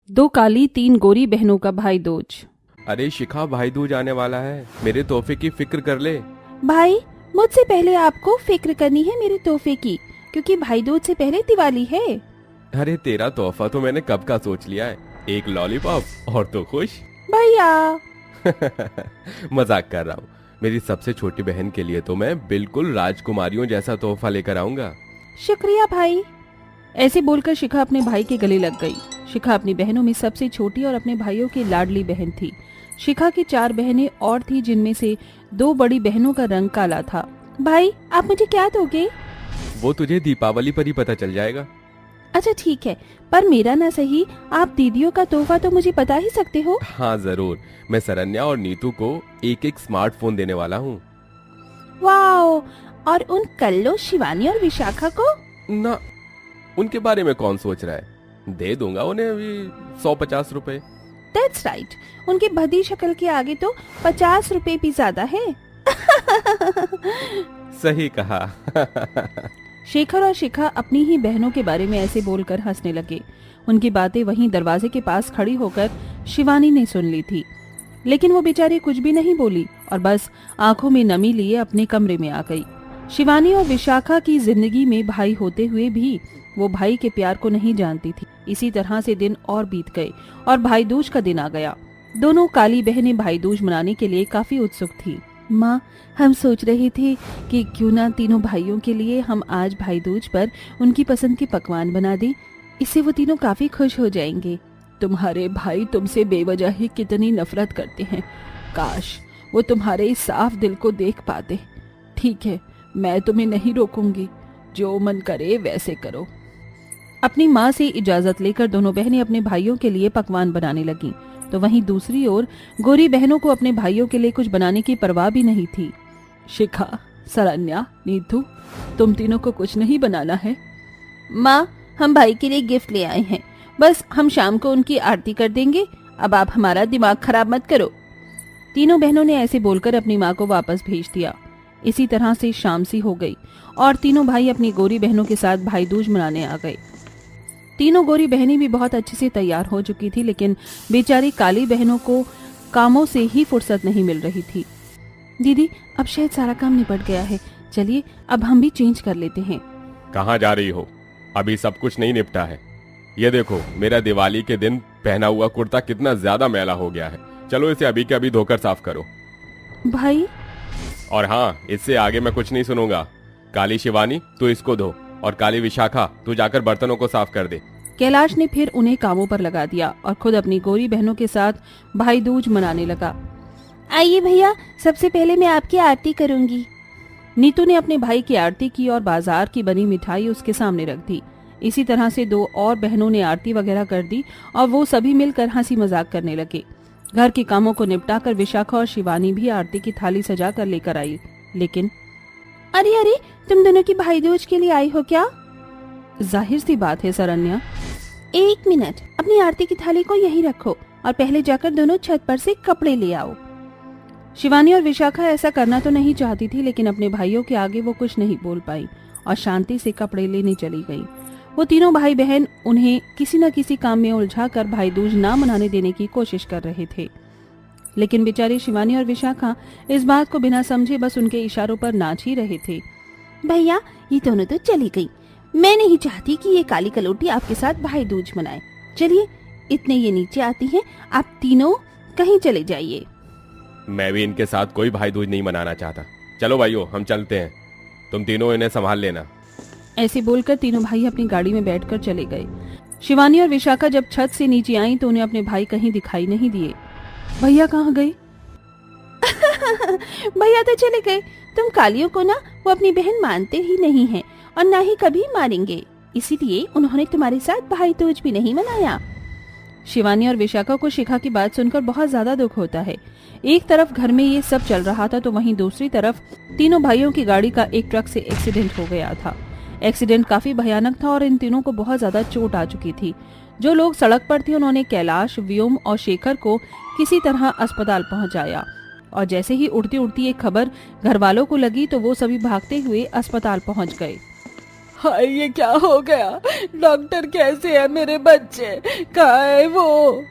दो काली तीन गोरी बहनों का भाई दूज। अरे शिखा, भाई दूज आने वाला है, मेरे तोहफे की फिक्र कर ले। भाई, मुझसे पहले आपको फिक्र करनी है मेरे तोहफे की, क्योंकि भाई दूज से पहले दिवाली है। अरे तेरा तोहफा तो मैंने कब का सोच लिया है, एक लॉलीपॉप और तो खुश। भैया, मजाक कर रहा हूँ। मेरी सबसे छोटी बहन के लिए तो मैं बिल्कुल राजकुमारियों जैसा तोहफा लेकर आऊंगा। शुक्रिया भाई। ऐसे बोलकर शिखा अपने भाई के गले लग गई। शिखा अपनी बहनों में सबसे छोटी और अपने भाइयों की लाडली बहन थी। शिखा की 4 बहनें और थी, जिनमें से 2 बड़ी बहनों का रंग काला था। भाई, आप मुझे क्या दोगे? वो तुझे दीपावली पर ही पता चल जाएगा। अच्छा ठीक है, पर मेरा ना सही, आप दीदियों का तोहफा तो मुझे बता ही सकते हो। हाँ जरूर, मैं सरन्या और नीतू को एक एक स्मार्टफोन देने वाला हूँ। वाओ, और उन कल्लो, शिवानी और विशाखा को? ना, उनके बारे में कौन सोच रहा है, दे दूंगा उन्हें अभी 150 रुपए। दैट्स राइट, उनकी भद्दी शक्ल के आगे तो 50 रुपए भी ज्यादा है। सही कहा। शेखर और शिखा अपनी ही बहनों के बारे में ऐसे बोलकर हंसने लगे। उनकी बातें वहीं दरवाजे के पास खड़ी होकर शिवानी ने सुन ली थी, लेकिन वो बेचारी कुछ भी नहीं बोली और बस आंखों में नमी लिए अपने कमरे में आ गई। शिवानी और विशाखा की जिंदगी में भाई होते हुए भी वो भाई के प्यार को नहीं जानती थी। इसी तरह से दिन और बीत गए और भाई दूज का दिन आ गया। दोनों काली बहनें भाई दूज मनाने के लिए काफी उत्सुक थी। माँ, हम सोच रहे थे कि क्यों ना तीनों भाइयों के लिए हम आज भाई दूज पर उनकी पसंद के पकवान बना दें। इससे वो तीनों काफी खुश हो जाएंगे। तुम्हारे भाई तुमसे बेवजह ही कितनी नफरत करते हैं। काश वो तुम्हारे इस साफ दिल को देख पाते। ठीक है, मैं तुम्हें नहीं रोकूंगी, जो मन करे वैसे करो। अपनी माँ से इजाजत लेकर दोनों बहनें अपने भाइयों के लिए पकवान बनाने लगीं, तो वहीं दूसरी ओर गोरी बहनों को अपने भाइयों के लिए कुछ बनाने की परवाह भी नहीं थी। शिखा, सरन्या, नीतू, तुम तीनों को कुछ नहीं बनाना है? माँ, हम भाई के लिए गिफ्ट ले आए हैं, बस हम शाम को उनकी आरती कर देंगे। अब आप हमारा दिमाग खराब मत करो। तीनों बहनों ने ऐसे बोलकर अपनी माँ को वापस भेज दिया। इसी तरह से शाम सी हो गई और तीनों भाई अपनी गोरी बहनों के साथ भाई दूज मनाने आ गए। तीनों गोरी बहनें भी बहुत अच्छे से तैयार हो चुकी थी, लेकिन बेचारी काली बहनों को कामों से ही फुर्सत नहीं मिल रही थी। दीदी, अब शायद सारा काम निपट गया है, चलिए अब हम भी चेंज कर लेते हैं। कहाँ जा रही हो? अभी सब कुछ नहीं निपटा है। ये देखो, मेरा दिवाली के दिन पहना हुआ कुर्ता कितना ज्यादा मैला हो गया है। चलो इसे अभी के अभी धोकर साफ करो। भाई, और हाँ, इससे आगे मैं कुछ नहीं सुनूंगा। काली शिवानी, तू इसको धो, और काली विशाखा, तू जाकर बर्तनों को साफ कर दे। कैलाश ने फिर उन्हें कामों पर लगा दिया और खुद अपनी गोरी बहनों के साथ भाई दूज मनाने लगा। आइए भैया, सबसे पहले मैं आपकी आरती करूंगी। नीतू ने अपने भाई की आरती की और बाजार की बनी मिठाई उसके सामने रख दी। इसी तरह से 2 और बहनों ने आरती वगैरह कर दी और वो सभी मिलकर हंसी मजाक करने लगे। घर के कामों को निपटाकर विशाखा और शिवानी भी आरती की थाली सजा कर लेकर आई, लेकिन अरे अरे, तुम दोनों की भाई दूज के लिए आई हो क्या? जाहिर सी बात है सरन्या। 1 मिनट, अपनी आरती की थाली को यहीं रखो और पहले जाकर दोनों छत पर से कपड़े ले आओ। शिवानी और विशाखा ऐसा करना तो नहीं चाहती थी, लेकिन अपने भाइयों के आगे वो कुछ नहीं बोल पाई और शांति से कपड़े लेने चली गई। वो तीनों भाई बहन उन्हें किसी न किसी काम में उलझाकर भाई दूज ना मनाने देने की कोशिश कर रहे थे, लेकिन बेचारी शिवानी और विशाखा इस बात को बिना समझे बस उनके इशारों पर नाच ही रहे थे। भैया, ये दोनों तो चली गई। मैं नहीं चाहती कि ये काली कलोटी आपके साथ भाई दूज मनाए। चलिए, इतने ये नीचे आती हैं, आप तीनों कहीं चले जाइए। मैं भी इनके साथ कोई भाई दूज नहीं मनाना चाहता। चलो भाइयों, हम चलते हैं, तुम तीनों इन्हें संभाल लेना। ऐसे बोलकर तीनों भाई अपनी गाड़ी में बैठकर चले गए। शिवानी और विशाखा जब छत से नीचे आई तो उन्हें अपने भाई कहीं दिखाई नहीं दिए। भैया कहाँ गए? भैया तो चले गए। तुम कालियों को ना वो अपनी बहन मानते ही नहीं हैं और ना ही कभी मारेंगे, इसीलिए उन्होंने तुम्हारे साथ भाई दूज भी नहीं मनाया। शिवानी और विशाखा को शिखा की बात सुनकर बहुत ज्यादा दुख होता है। एक तरफ घर में ये सब चल रहा था तो वहीं दूसरी तरफ तीनों भाइयों की गाड़ी का एक ट्रक से एक्सीडेंट हो गया था। एक्सीडेंट काफी भयानक था और इन तीनों को बहुत ज्यादा चोट आ चुकी थी। जो लोग सड़क पर थे उन्होंने कैलाश, व्योम और शेखर को किसी तरह अस्पताल पहुंचाया और जैसे ही उड़ती उड़ती एक खबर घर वालों को लगी तो वो सभी भागते हुए अस्पताल पहुंच गए। हाय, ये क्या हो गया? डॉक्टर, कैसे है मेरे बच्चे? कहाँ है वो?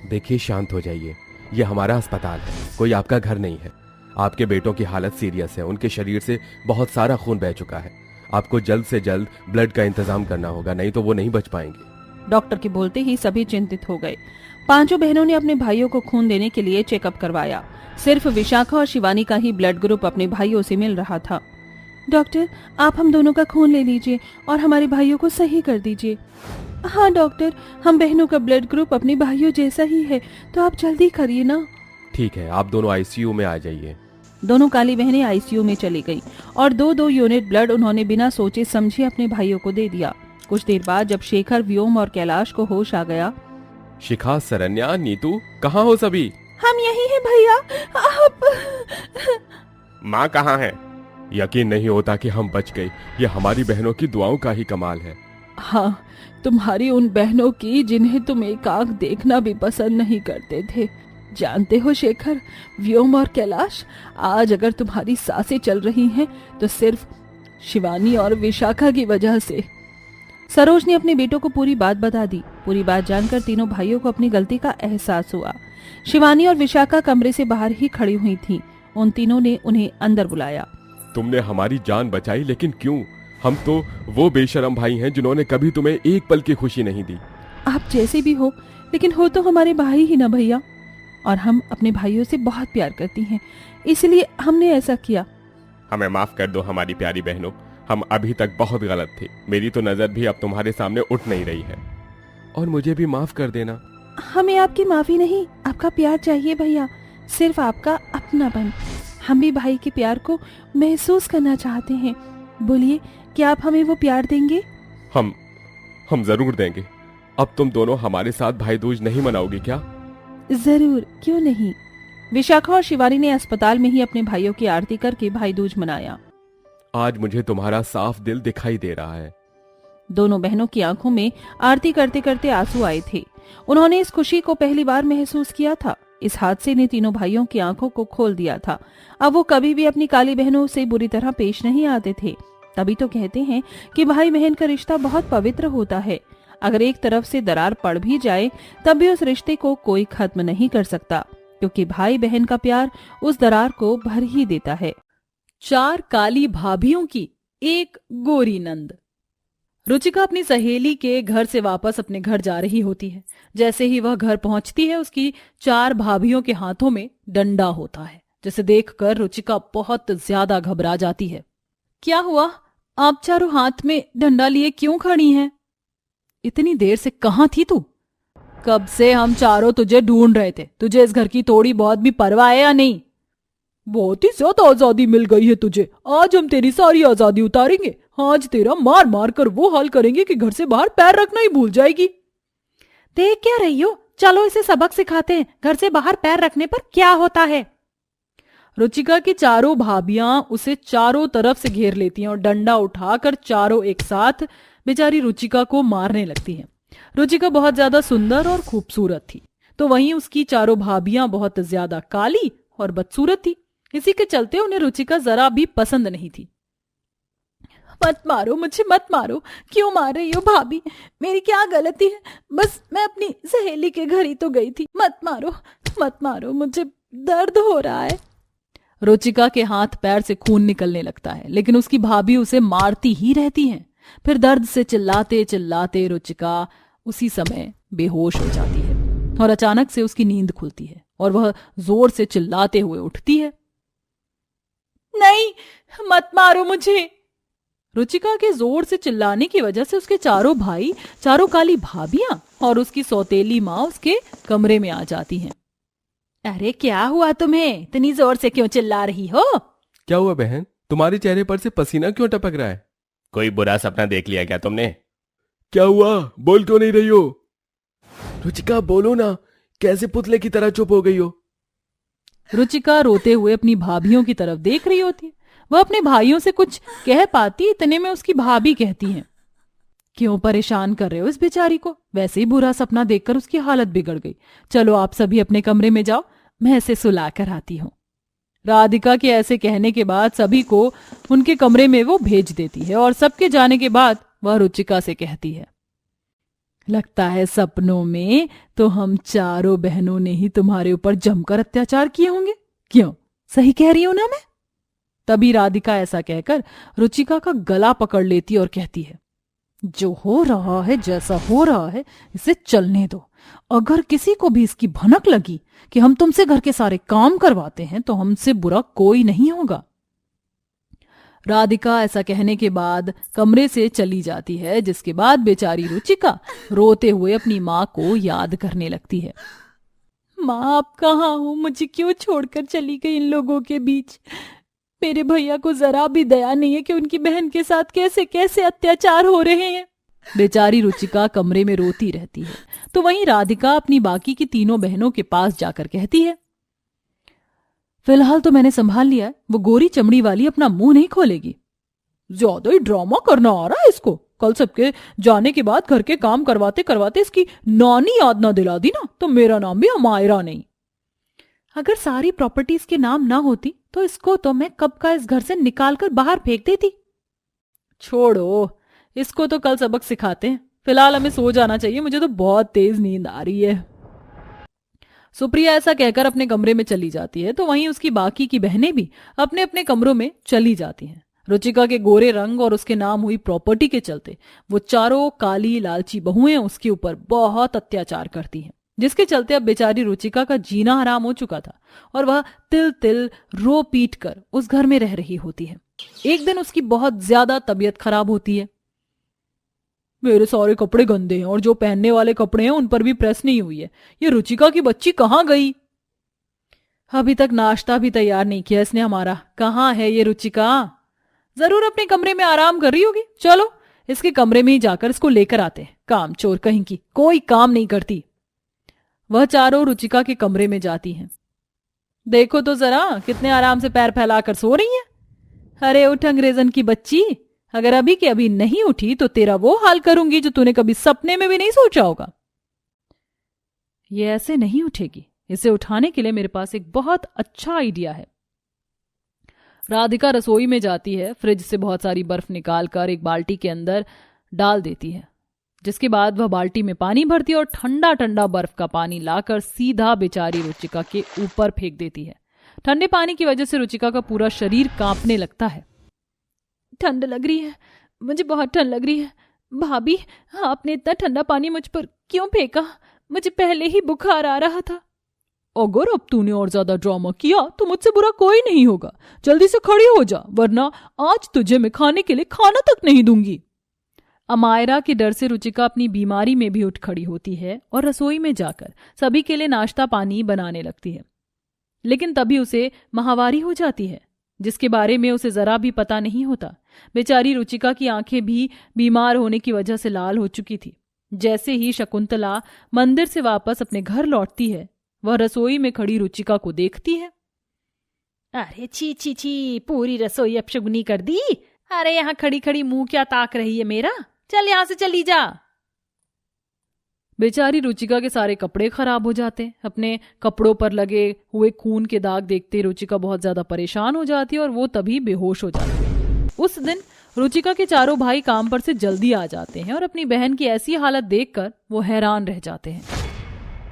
देखिए, शांत हो जाइए। ये हमारा अस्पताल है, कोई आपका घर नहीं है। आपके बेटों की हालत सीरियस है, उनके शरीर से बहुत सारा खून बह चुका है। आपको जल्द से जल्द ब्लड का इंतजाम करना होगा, नहीं तो वो नहीं बच पाएंगे। डॉक्टर के बोलते ही सभी चिंतित हो गए। पांचों बहनों ने अपने भाइयों को खून देने के लिए चेकअप करवाया। सिर्फ विशाखा और शिवानी का ही ब्लड ग्रुप अपने भाइयों से मिल रहा था। डॉक्टर, आप हम दोनों का खून ले लीजिए और हमारे भाइयों को सही कर दीजिए। हाँ डॉक्टर, हम बहनों का ब्लड ग्रुप अपने भाइयों जैसा ही है, तो आप जल्दी करिए ना। ठीक है, आप दोनों आईसीयू में आ जाइए। दोनों काली बहनें आईसीयू में चली गई और 2-2 यूनिट ब्लड उन्होंने बिना सोचे समझे अपने भाइयों को दे दिया। कुछ देर बाद जब शेखर, व्योम और कैलाश को होश आ गया। शिखा, सरन्या, नीतू, कहाँ हो सभी? हम यही हैं भैया, आप। माँ कहाँ है? यकीन नहीं होता कि हम बच गए। ये हमारी बहनों की दुआओं का ही कमाल है। हाँ, तुम्हारी उन बहनों की जिन्हें तुम एक आंख देखना भी पसंद नहीं करते थे। जानते हो शेखर, व्योम और कैलाश, आज अगर तुम्हारी सांसें चल रही हैं तो सिर्फ शिवानी और विशाखा की वजह से। सरोज ने अपने बेटों को पूरी बात बता दी। पूरी बात जानकर तीनों भाइयों को अपनी गलती का एहसास हुआ। शिवानी और विशाखा कमरे से बाहर ही खड़ी हुई थीं। उन तीनों ने उन्हें अंदर बुलाया। तुमने हमारी जान बचाई, लेकिन क्यों? हम तो वो बेशरम भाई हैं जिन्होंने कभी तुम्हें एक पल की खुशी नहीं दी। आप जैसे भी हो, लेकिन हो तो हमारे भाई ही ना भैया, और हम अपने भाइयों से बहुत प्यार करती हैं, इसलिए हमने ऐसा किया। हमें माफ कर दो हमारी प्यारी बहनों, हम अभी तक बहुत गलत थे। मेरी तो नजर भी अब तुम्हारे सामने उठ नहीं रही है। और मुझे भी माफ कर देना। हमें आपकी माफी नहीं, आपका प्यार चाहिए भैया, सिर्फ आपका अपनापन। हम भी भाई के प्यार को महसूस करना चाहते हैं। बोलिए, क्या आप हमें वो प्यार देंगे? हम जरूर देंगे। अब तुम दोनों हमारे साथ भाई दूज नहीं मनाओगी क्या? जरूर, क्यों नहीं। विशाखा और शिवानी ने अस्पताल में ही अपने भाइयों की आरती करके भाई दूज मनाया। आज मुझे तुम्हारा साफ दिल दिखाई दे रहा है। दोनों बहनों की आंखों में आरती करते करते आंसू आए थे। उन्होंने इस खुशी को पहली बार महसूस किया था। इस हादसे ने तीनों भाइयों की आंखों को खोल दिया था। अब वो कभी भी अपनी काली बहनों से बुरी तरह पेश नहीं आते थे। तभी तो कहते हैं कि भाई बहन का रिश्ता बहुत पवित्र होता है। अगर एक तरफ से दरार पड़ भी जाए तब भी उस रिश्ते को कोई खत्म नहीं कर सकता, क्योंकि भाई बहन का प्यार उस दरार को भर ही देता है। 4 काली भाभियों की एक गोरी नंद। रुचिका अपनी सहेली के घर से वापस अपने घर जा रही होती है। जैसे ही वह घर पहुंचती है, उसकी 4 भाभियों के हाथों में डंडा होता है, जिसे देखकर रुचिका बहुत ज्यादा घबरा जाती है। क्या हुआ? आप चारों हाथ में डंडा लिए क्यों खड़ी हैं? इतनी देर से कहाँ थी तू? कब से हम चारों तुझे ढूंढ रहे थे। तुझे इस घर की थोड़ी बहुत भी परवाह है या नहीं? बहुत ही ज्यादा आजादी मिल गई है तुझे। आज हम तेरी सारी आजादी उतारेंगे। आज तेरा मार मार कर वो हाल करेंगे कि घर से बाहर पैर रखना ही भूल जाएगी। देख क्या रही हो? चलो इसे सबक सिखाते हैं, घर से बाहर पैर रखने पर क्या होता है। रुचिका की चारों भाभियां उसे चारों तरफ से घेर लेती हैं और डंडा उठाकर चारों एक साथ बेचारी रुचिका को मारने लगती हैं। रुचिका बहुत ज्यादा सुंदर और खूबसूरत थी, तो वहीं उसकी चारों भाभियां बहुत ज्यादा काली और बदसूरत थी। इसी के चलते उन्हें रुचिका जरा भी पसंद नहीं थी। मत मारो मुझे, मत मारो। क्यों मार रही हो भाभी? मेरी क्या गलती है? बस मैं अपनी सहेली के घर ही तो गई थी। मत मारो, मत मारो, मुझे दर्द हो रहा है। रुचिका के हाथ पैर से खून निकलने लगता है, लेकिन उसकी भाभी उसे मारती ही रहती हैं। फिर दर्द से चिल्लाते चिल्लाते रुचिका उसी समय बेहोश हो जाती है और अचानक से उसकी नींद खुलती है और वह जोर से चिल्लाते हुए उठती है। नहीं, मत मारो मुझे। रुचिका के जोर से चिल्लाने की वजह से उसके चारों भाई, चारों काली भाभियां और उसकी सौतेली माँ उसके कमरे में आ जाती हैं। अरे क्या हुआ तुम्हें? इतनी जोर से क्यों चिल्ला रही हो? क्या हुआ बहन? तुम्हारे चेहरे पर से पसीना क्यों टपक रहा है? कोई बुरा सपना देख लिया क्या तुमने? क्या हुआ? बोल क्यों नहीं रही हो? रुचिका बोलो ना, कैसे पुतले की तरह चुप हो गई हो? रुचिका रोते हुए अपनी भाभियों की तरफ देख रही होती है। वह अपने भाइयों से कुछ कह पाती, इतने में उसकी भाभी कहती हैं, क्यों परेशान कर रहे हो इस बेचारी को? वैसे ही बुरा सपना देखकर उसकी हालत बिगड़ गई। चलो आप सभी अपने कमरे में जाओ, मैं इसे सुला कर आती हूँ। राधिका के ऐसे कहने के बाद सभी को उनके कमरे में वो भेज देती है और सबके जाने के बाद वह रुचिका से कहती है, लगता है सपनों में तो हम चारों बहनों ने ही तुम्हारे ऊपर जमकर अत्याचार किए होंगे। क्यों, सही कह रही हूं ना मैं? तभी राधिका ऐसा कहकर रुचिका का गला पकड़ लेती और कहती है, जो हो रहा है, जैसा हो रहा है, इसे चलने दो। अगर किसी को भी इसकी भनक लगी कि हम तुमसे घर के सारे काम करवाते हैं तो हमसे बुरा कोई नहीं होगा। राधिका ऐसा कहने के बाद कमरे से चली जाती है, जिसके बाद बेचारी रुचिका रोते हुए अपनी माँ को याद करने लगती है। माँ, आप कहाँ हो? मुझे क्यों छोड़कर चली गई इन लोगों के बीच? मेरे भैया को जरा भी दया नहीं है कि उनकी बहन के साथ कैसे कैसे अत्याचार हो रहे हैं। बेचारी रुचिका कमरे में रोती रहती है तो वहीं राधिका अपनी बाकी की तीनों बहनों के पास जाकर कहती है, फिलहाल तो मैंने संभाल लिया है, वो गोरी चमड़ी वाली अपना मुंह नहीं खोलेगी। ज्यादा ही ड्रामा करना आ रहा है इसको। कल सबके जाने के बाद घर के काम करवाते करवाते इसकी नानी याद ना दिला दी ना तो मेरा नाम भी अमायरा नहीं। अगर सारी प्रॉपर्टीज के नाम ना होती तो इसको तो मैं कब का इस घर से निकालकर बाहर फेंक देती। छोड़ो, इसको तो कल सबक सिखाते हैं। फिलहाल हमें सो जाना चाहिए, मुझे तो बहुत तेज नींद आ रही है। सुप्रिया ऐसा कहकर अपने कमरे में चली जाती है तो वहीं उसकी बाकी की बहनें भी अपने अपने कमरों में चली जाती हैं। रुचिका के गोरे रंग और उसके नाम हुई प्रॉपर्टी के चलते वो चारों काली लालची बहुएं उसके ऊपर बहुत अत्याचार करती हैं, जिसके चलते अब बेचारी रुचिका का जीना हराम हो चुका था और वह तिल तिल रो पीट कर उस घर में रह रही होती है। एक दिन उसकी बहुत ज्यादा तबीयत खराब होती है। मेरे सारे कपड़े गंदे हैं और जो पहनने वाले कपड़े हैं उन पर भी प्रेस नहीं हुई है। ये रुचिका की बच्ची कहाँ गई? अभी तक नाश्ता भी तैयार नहीं किया इसने हमारा। कहाँ है ये रुचिका? जरूर अपने कमरे में आराम कर रही होगी। चलो इसके कमरे में ही जाकर इसको लेकर आते हैं। काम चोर कहीं की, कोई काम नहीं करती। वह चारों रुचिका के कमरे में जाती हैं। देखो तो जरा कितने आराम से पैर फैलाकर सो रही हैं। अरे उठ अंग्रेजन की बच्ची, अगर अभी के अभी नहीं उठी तो तेरा वो हाल करूंगी जो तूने कभी सपने में भी नहीं सोचा होगा। ये ऐसे नहीं उठेगी। इसे उठाने के लिए मेरे पास एक बहुत अच्छा आइडिया है। राधिका रसोई में जाती है, फ्रिज से बहुत सारी बर्फ निकालकर एक बाल्टी के अंदर डाल देती है, जिसके बाद वह बाल्टी में पानी भरती है और ठंडा ठंडा बर्फ का पानी लाकर सीधा बेचारी रुचिका के ऊपर फेंक देती है। ठंडे पानी की वजह से रुचिका का पूरा शरीर कांपने लगता है। ठंड लग रही है, मुझे बहुत ठंड लग रही है। भाभी, आपने इतना ठंडा पानी मुझ पर क्यों फेंका? मुझे पहले ही बुखार आ रहा था। अगर अब तूने और ज्यादा ड्रामा किया तो मुझसे बुरा कोई नहीं होगा। जल्दी से खड़ी हो जा, वरना आज तुझे मैं खाने के लिए खाना तक नहीं दूंगी। अमायरा के डर से रुचिका अपनी बीमारी में भी उठ खड़ी होती है और रसोई में जाकर सभी के लिए नाश्ता पानी बनाने लगती है। लेकिन तभी उसे माहवारी हो जाती है, जिसके बारे में उसे जरा भी पता नहीं होता। बेचारी रुचिका की आंखें भी बीमार होने की वजह से लाल हो चुकी थी। जैसे ही शकुंतला मंदिर से वापस अपने घर लौटती है, वह रसोई में खड़ी रुचिका को देखती है। अरे छी छी छी, पूरी रसोई अपशगुनी कर दी। अरे यहाँ खड़ी खड़ी मुंह क्या ताक रही है मेरा? चल यहां से चली जा। बेचारी रुचिका के सारे कपड़े खराब हो जाते। अपने कपड़ों पर लगे हुए खून के दाग देखते रुचिका बहुत ज्यादा परेशान हो जाती है और वो तभी बेहोश हो जाती है। उस दिन रुचिका के चारों भाई काम पर से जल्दी आ जाते हैं और अपनी बहन की ऐसी हालत देखकर वो हैरान रह जाते हैं।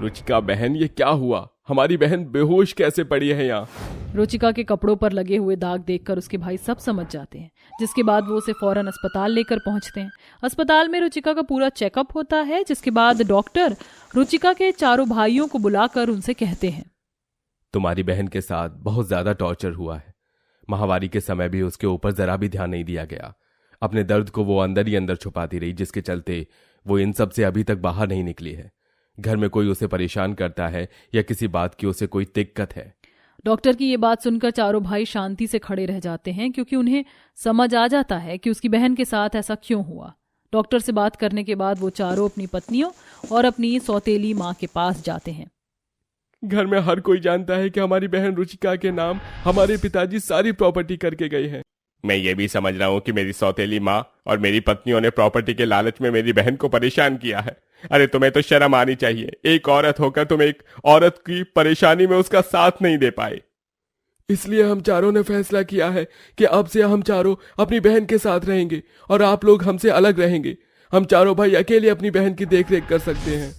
रुचिका बहन, ये क्या हुआ? हमारी बहन बेहोश कैसे पड़ी है यहाँ? रुचिका के कपड़ों पर लगे हुए दाग देखकर उसके भाई सब समझ जाते हैं, जिसके बाद वो उसे फौरन अस्पताल लेकर पहुंचते हैं। अस्पताल में रुचिका का पूरा चेकअप होता है, जिसके बाद डॉक्टर रुचिका के चारों भाइयों को बुलाकर उनसे कहते हैं, तुम्हारी बहन के साथ बहुत ज्यादा टॉर्चर हुआ है। माहवारी के समय भी उसके ऊपर जरा भी ध्यान नहीं दिया गया। अपने दर्द को वो अंदर ही अंदर छुपाती रही, जिसके चलते वो इन सब से अभी तक बाहर नहीं निकली है। घर में कोई उसे परेशान करता है या किसी बात की उसे कोई दिक्कत है। डॉक्टर की ये बात सुनकर चारों भाई शांति से खड़े रह जाते हैं, क्योंकि उन्हें समझ आ जाता है कि उसकी बहन के साथ ऐसा क्यों हुआ। डॉक्टर से बात करने के बाद वो चारों अपनी पत्नियों और अपनी सौतेली माँ के पास जाते हैं। घर में हर कोई जानता है कि हमारी बहन रुचिका के नाम हमारे पिताजी सारी प्रॉपर्टी करके गए हैं। मैं ये भी समझ रहा हूँ कि मेरी सौतेली माँ और मेरी पत्नियों ने प्रॉपर्टी के लालच में मेरी बहन को परेशान किया है। अरे तुम्हें तो शर्म आनी चाहिए। एक औरत होकर तुम एक औरत की परेशानी में उसका साथ नहीं दे पाए। इसलिए हम चारों ने फैसला किया है कि अब से हम चारों अपनी बहन के साथ रहेंगे और आप लोग हमसे अलग रहेंगे। हम चारों भाई अकेले अपनी बहन की देखरेख कर सकते हैं।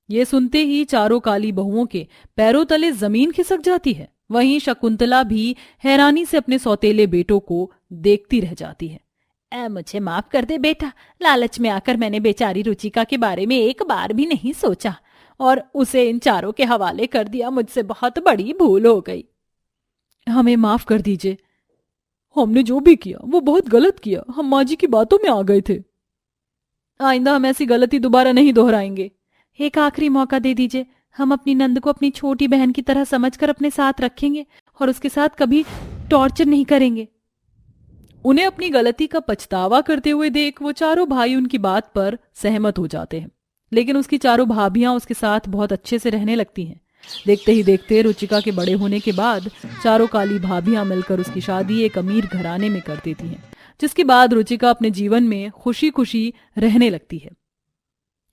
ये सुनते ही चारों काली बहुओं के पैरों तले जमीन खिसक जाती है। वहीं शकुंतला भी हैरानी से अपने सौतेले बेटों को देखती रह जाती है। मुझे माफ कर दे बेटा, लालच में आकर मैंने बेचारी रुचिका के बारे में एक बार भी नहीं सोचा और उसे इन चारों के हवाले कर दिया। मुझसे बहुत बड़ी भूल हो गई। हमें माफ कर दीजिए, हमने जो भी किया वो बहुत गलत किया। हम माँ जी की बातों में आ गए थे। आइंदा हम ऐसी गलती दोबारा नहीं दोहराएंगे। एक आखिरी मौका दे दीजिए, हम अपनी नंद को अपनी छोटी बहन की तरह समझकर अपने साथ रखेंगे और उसके साथ कभी टॉर्चर नहीं करेंगे। उन्हें अपनी गलती का पछतावा करते हुए देख वो चारों भाई उनकी बात पर सहमत हो जाते हैं, लेकिन उसकी चारों भाभियां उसके साथ बहुत अच्छे से रहने लगती हैं। देखते ही देखते रुचिका के बड़े होने के बाद चारों काली भाभियां मिलकर उसकी शादी एक अमीर घराने में कर देती हैं, जिसके बाद रुचिका अपने जीवन में खुशी खुशी रहने लगती है।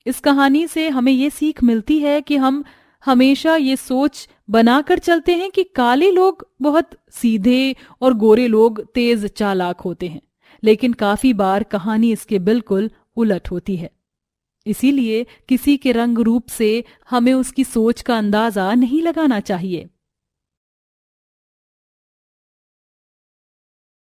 इस कहानी से हमें ये सीख मिलती है कि हम हमेशा ये सोच बनाकर चलते हैं कि काले लोग बहुत सीधे और गोरे लोग तेज चालाक होते हैं, लेकिन काफी बार कहानी इसके बिल्कुल उलट होती है। इसीलिए किसी के रंग रूप से हमें उसकी सोच का अंदाजा नहीं लगाना चाहिए।